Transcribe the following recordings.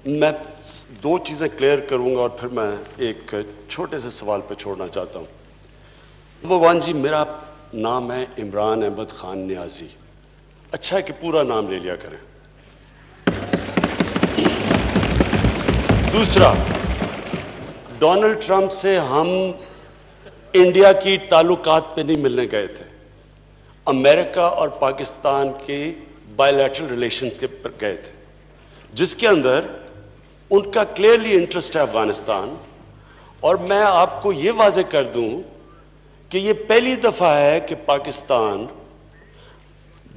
میں دو چیزیں کلیئر کروں گا اور پھر میں ایک چھوٹے سے سوال پہ چھوڑنا چاہتا ہوں. نمبر ون جی، میرا نام ہے عمران احمد خان نیازی. اچھا ہے کہ پورا نام لے لیا کریں. دوسرا، ڈونلڈ ٹرمپ سے ہم انڈیا کی تعلقات پہ نہیں ملنے گئے تھے، امریکہ اور پاکستان کی بائی لیٹرل ریلیشنز کے پر گئے تھے، جس کے اندر ان کا کلیئرلی انٹرسٹ ہے افغانستان. اور میں آپ کو یہ واضح کر دوں کہ یہ پہلی دفعہ ہے کہ پاکستان،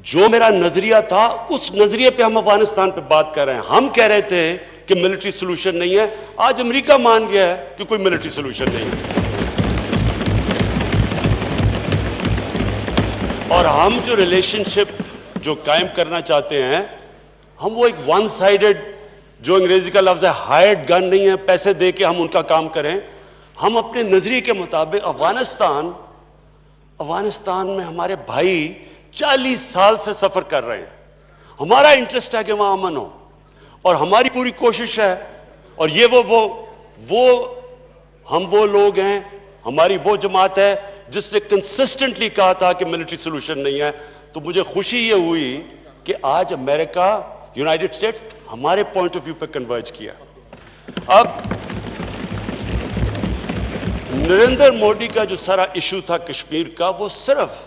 جو میرا نظریہ تھا اس نظریے پہ ہم افغانستان پہ بات کر رہے ہیں. ہم کہہ رہے تھے کہ ملٹری سولوشن نہیں ہے، آج امریکہ مان گیا ہے کہ کوئی ملٹری سولوشن نہیں ہے. اور ہم جو ریلیشن شپ جو قائم کرنا چاہتے ہیں، ہم وہ ایک ون سائیڈڈ، جو انگریزی کا لفظ ہے ہائرڈ گن نہیں ہے، پیسے دے کے ہم ان کا کام کریں. ہم اپنے نظریے کے مطابق افغانستان میں ہمارے بھائی 40 سال سے سفر کر رہے ہیں. ہمارا انٹرسٹ ہے کہ وہاں امن ہو، اور ہماری پوری کوشش ہے. اور یہ ہم وہ لوگ ہیں، ہماری وہ جماعت ہے جس نے کنسسٹنٹلی کہا تھا کہ ملٹری سولوشن نہیں ہے. تو مجھے خوشی یہ ہوئی کہ آج امریکہ، یونائٹڈ اسٹیٹس ہمارے پوائنٹ آف ویو پہ کنورج کیا. اب نریندر مودی کا جو سارا ایشو تھا کشمیر کا، وہ صرف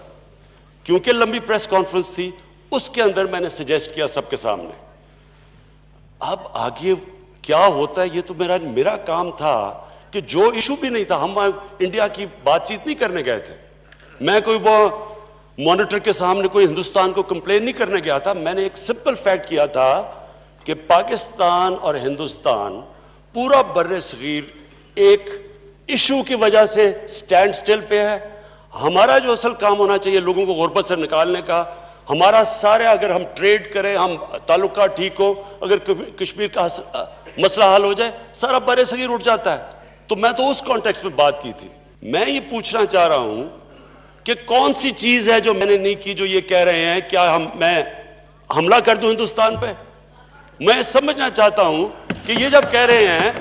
کیونکہ لمبی پریس کانفرنس تھی، اس کے اندر میں نے سجیسٹ کیا سب کے سامنے. اب آگے کیا ہوتا ہے یہ تو میرا کام تھا کہ جو ایشو بھی نہیں تھا، ہم انڈیا کی بات چیت نہیں کرنے گئے تھے. میں کوئی وہ مانیٹر کے سامنے کوئی ہندوستان کو کمپلین نہیں کرنے گیا تھا. میں نے ایک سمپل فیکٹ کیا تھا کہ پاکستان اور ہندوستان پورا بر صغیر ایک ایشو کی وجہ سے سٹینڈ سٹل پہ ہے. ہمارا جو اصل کام ہونا چاہیے لوگوں کو غربت سے نکالنے کا، ہمارا سارے، اگر ہم ٹریڈ کریں، ہم تعلقات ٹھیک ہو، اگر کشمیر کا مسئلہ حل ہو جائے، سارا بر صغیر اٹھ جاتا ہے. تو میں تو اس کانٹیکس میں بات کی تھی. میں یہ پوچھنا چاہ رہا ہوں کہ کون سی چیز ہے جو میں نے نہیں کی جو یہ کہہ رہے ہیں کیا میں حملہ کر دوں ہندوستان پہ؟ میں سمجھنا چاہتا ہوں کہ یہ جب کہہ رہے ہیں،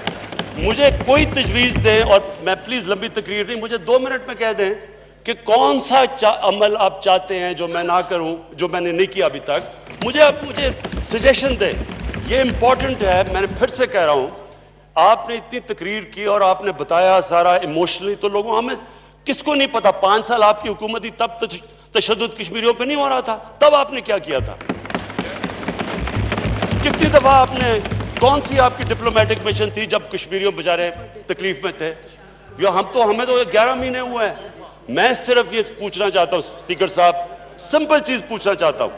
مجھے کوئی تجویز دیں، اور میں پلیز لمبی تقریر نہیں، مجھے 2 منٹ میں کہہ دیں کہ کون سا عمل آپ چاہتے ہیں جو میں نہ کروں، جو میں نے نہیں کیا ابھی تک. مجھے سجیشن دیں. یہ امپورٹنٹ ہے. میں نے پھر سے کہہ رہا ہوں، آپ نے اتنی تقریر کی اور آپ نے بتایا سارا ایموشنلی، تو لوگوں ہمیں کس کو نہیں پتا 5 سال آپ کی حکومت تھی، تب تشدد کشمیریوں پہ نہیں ہو رہا تھا. تب آپ نے کیا کیا تھا؟ کتنی دفعہ آپ نے، کون سی آپ کی ڈپلومیٹک مشن تھی جب کشمیریوں بیچارے تکلیف میں تھے؟ ہمیں تو 11 مہینے ہوئے ہیں. میں صرف یہ پوچھنا چاہتا ہوں اسپیکر صاحب، سمپل چیز پوچھنا چاہتا ہوں،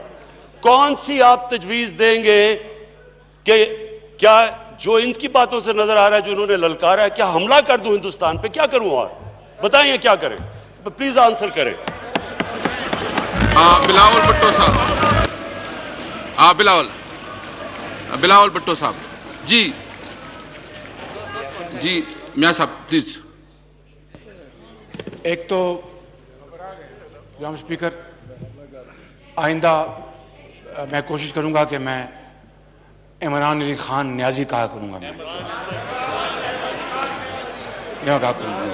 کون سی آپ تجویز دیں گے کہ کیا جو ان کی باتوں سے نظر آ رہا ہے، جو انہوں نے للکارا ہے، کیا حملہ کر دوں ہندوستان پہ؟ کیا کروں؟ اور بتائیں کیا کریں؟ پلیز آنسر کریں. بلاول بھٹو صاحب، بلاول بھٹو صاحب. جی میاں صاحب پلیز. ایک تو جناب اسپیکر، آئندہ میں کوشش کروں گا کہ میں عمران علی خان نیازی کہا کروں گا. میں کہا کروں گا.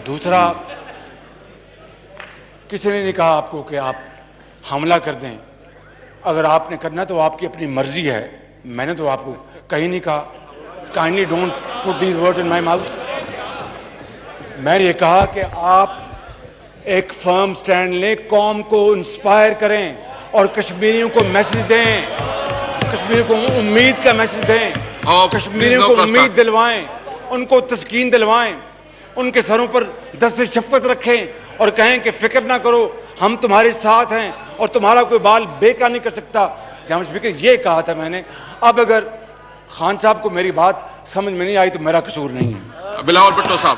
دوسرا، کسی نے نہیں کہا آپ کو کہ آپ حملہ کر دیں. اگر آپ نے کرنا تو آپ کی اپنی مرضی ہے. میں نے تو آپ کو کہیں نہیں کہا. Kindly don't put these word in my mouth. میں نے یہ کہا کہ آپ ایک فرم سٹینڈ لیں، قوم کو انسپائر کریں اور کشمیریوں کو میسج دیں، کشمیریوں کو امید کا میسج دیں، کشمیریوں کو امید دلوائیں، ان کو تسکین دلوائیں، ان کے سروں پر دست شفقت رکھیں اور کہیں کہ فکر نہ کرو، ہم تمہارے ساتھ ہیں اور تمہارا کوئی بال بیکار نہیں کر سکتا. جناب اسپیکر، یہ کہا تھا میں نے. اب اگر خان صاحب کو میری بات سمجھ میں نہیں آئی تو میرا قصور نہیں ہے. بلاول بھٹو صاحب.